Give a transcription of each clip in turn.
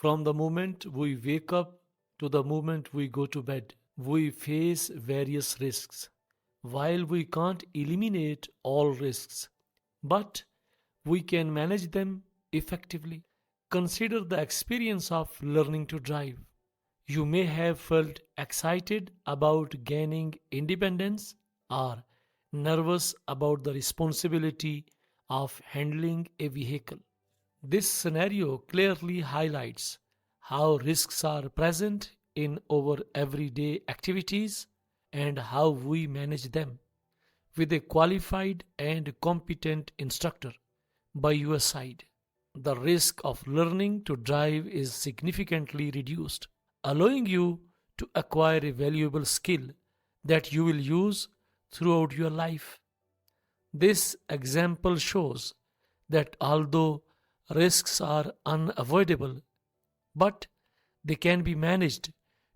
From the moment we wake up to the moment we go to bed, we face various risks. While we can't eliminate all risks, but we can manage them effectively. Consider the experience of learning to drive. You may have felt excited about gaining independence or nervous about the responsibility of handling a vehicle. This scenario clearly highlights how risks are present in our everyday activities and how we manage them. With a qualified and competent instructor by your side, the risk of learning to drive is significantly reduced, allowing you to acquire a valuable skill that you will use throughout your life. This example shows that although risks are unavoidable, but they can be managed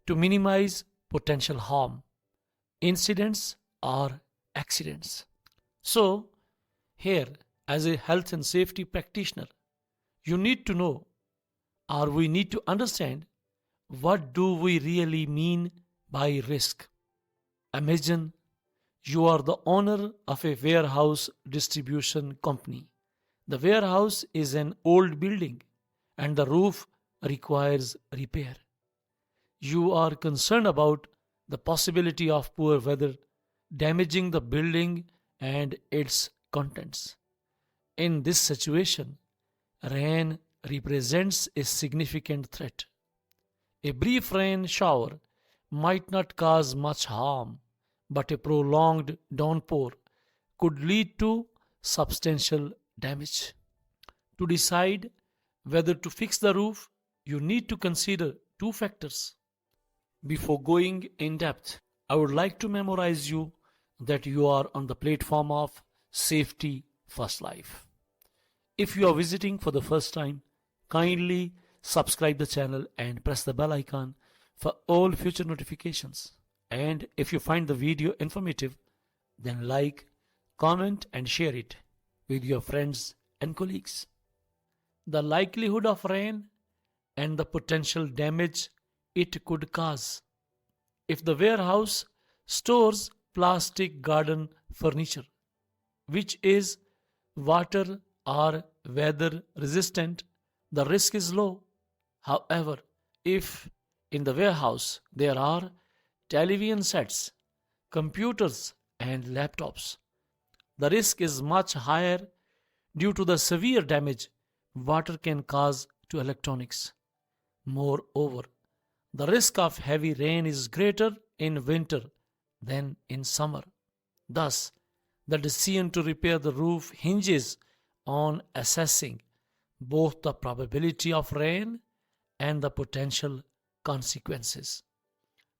to minimize potential harm, incidents, or accidents. So, here, as a health and safety practitioner, you need to know, or we need to understand, what do we really mean by risk. Imagine you are the owner of a warehouse distribution company. The warehouse is an old building and the roof requires repair. You are concerned about the possibility of poor weather damaging the building and its contents. In this situation, rain represents a significant threat. A brief rain shower might not cause much harm, but a prolonged downpour could lead to substantial damage. To decide whether to fix the roof, you need to consider two factors. Before going in depth, I would like to memorize you that you are on the platform of Safety First Life. If you are visiting for the first time, kindly subscribe the channel and press the bell icon for all future notifications. And if you find the video informative, then like, comment and share it with your friends and colleagues. The likelihood of rain and the potential damage it could cause. If the warehouse stores plastic garden furniture, which is water or weather resistant, the risk is low. However, if in the warehouse there are television sets, computers, and laptops, the risk is much higher due to the severe damage water can cause to electronics. Moreover, the risk of heavy rain is greater in winter than in summer. Thus, the decision to repair the roof hinges on assessing both the probability of rain and the potential consequences.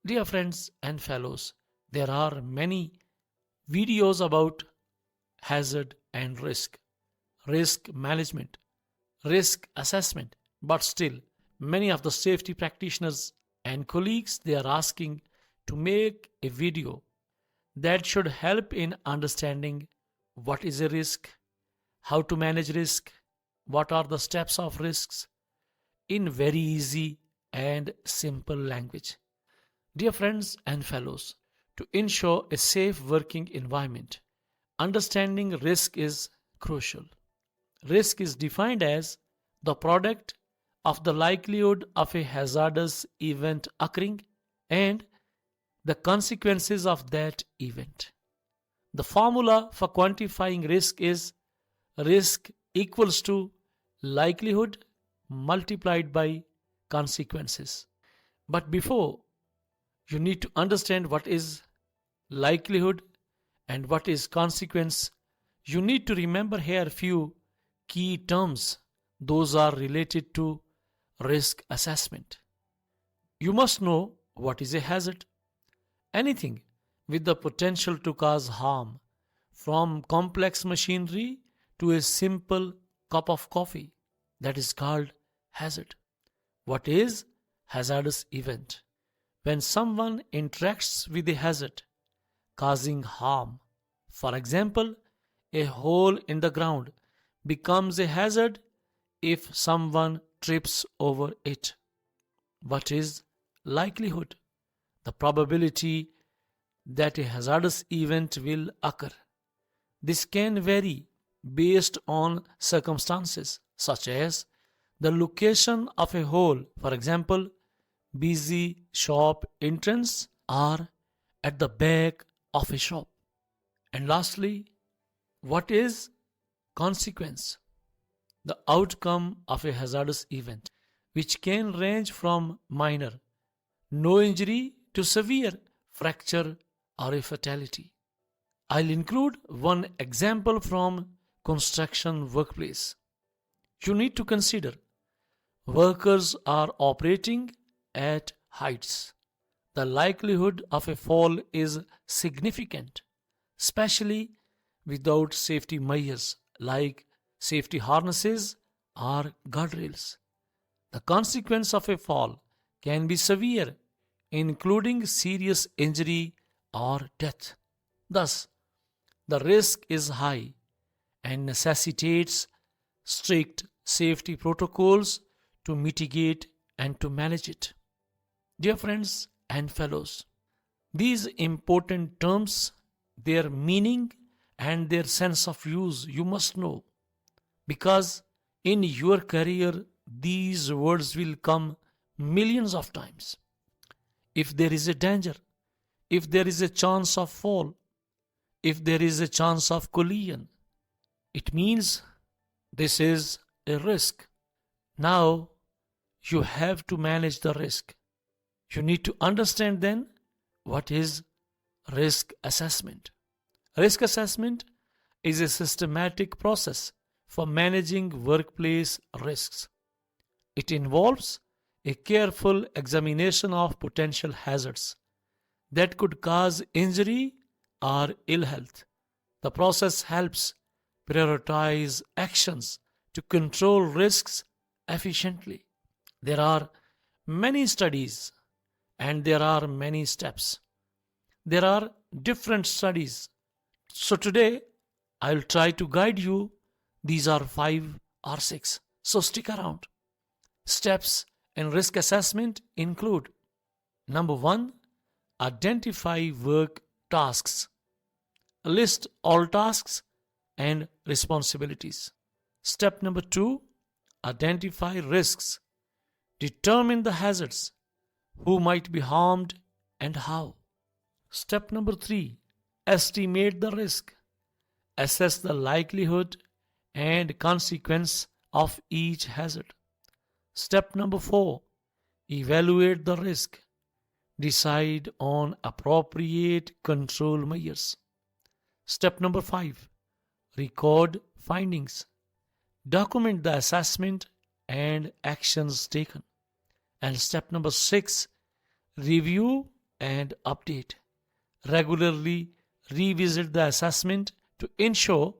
Dear friends and fellows, there are many videos about hazard and risk management, risk assessment, but still many of the safety practitioners and colleagues, they are asking to make a video that should help in understanding what is a risk, how to manage risk, what are the steps of risks in very easy and simple language. Dear friends and fellows, to ensure a safe working environment, understanding risk is crucial. Risk is defined as the product of the likelihood of a hazardous event occurring and the consequences of that event. The formula for quantifying risk is risk equals to likelihood multiplied by consequences. But before, you need to understand what is likelihood and what is consequence. You need to remember here few key terms. Those are related to risk assessment. You must know what is a hazard. Anything with the potential to cause harm, from complex machinery to a simple cup of coffee, that is called hazard. What is hazardous event? When someone interacts with a hazard causing harm. For example, a hole in the ground becomes a hazard if someone trips over it. What is likelihood? The probability that a hazardous event will occur. This can vary based on circumstances such as the location of a hole, for example, busy shop entrance or at the back of a shop. And lastly, what is consequence? The outcome of a hazardous event, which can range from minor, no injury, to severe fracture or a fatality. I'll include one example from construction workplace. You need to consider workers are operating at heights. The likelihood of a fall is significant, especially without safety measures like safety harnesses or guardrails. The consequence of a fall can be severe, including serious injury or death. Thus, the risk is high and necessitates strict safety protocols to mitigate and to manage it. Dear friends and fellows, these important terms, their meaning and their sense of use you must know, because in your career these words will come millions of times. If there is a danger, if there is a chance of fall, if there is a chance of collision, it means this is a risk. Now you have to manage the risk. You need to understand then what is risk assessment. Risk assessment is a systematic process for managing workplace risks. It involves a careful examination of potential hazards that could cause injury or ill health. The process helps prioritize actions to control risks efficiently. There are many studies and there are many steps. There are different studies. So today I'll try to guide you. These are 5 or 6. So stick around. Steps in risk assessment include: number 1, identify work tasks. List all tasks and responsibilities. Step number 2, identify risks. Determine the hazards, who might be harmed and how. Step number 3, estimate the risk. Assess the likelihood and consequence of each hazard. Step number 4, evaluate the risk. Decide on appropriate control measures. Step number 5, record findings. Document the assessment and actions taken. And step number 6, review and update. Regularly revisit the assessment to ensure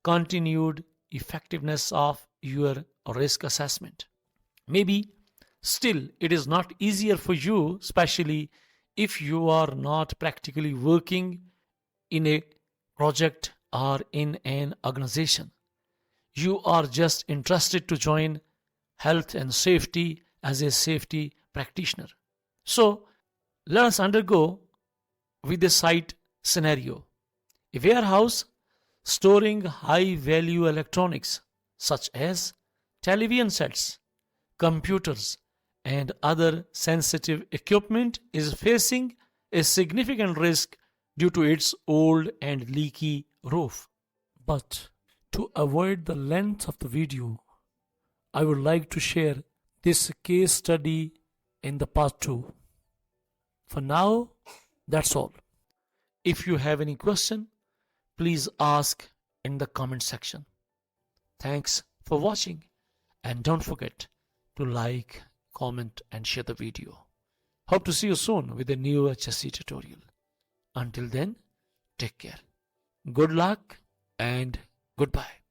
continued effectiveness of your risk assessment. Maybe still it is not easier for you, especially if you are not practically working in a project or in an organization. You are just interested to join health and safety as a safety practitioner. So let us undergo with a site scenario. A warehouse storing high value electronics such as television sets, computers, and other sensitive equipment is facing a significant risk due to its old and leaky roof. But to avoid the length of the video, I would like to share this case study in the part 2. For now, that's all. If you have any question, please ask in the comment section. Thanks for watching, and don't forget to like, comment and share the video. Hope to see you soon with a new HSC tutorial. Until then, take care. Good luck and goodbye.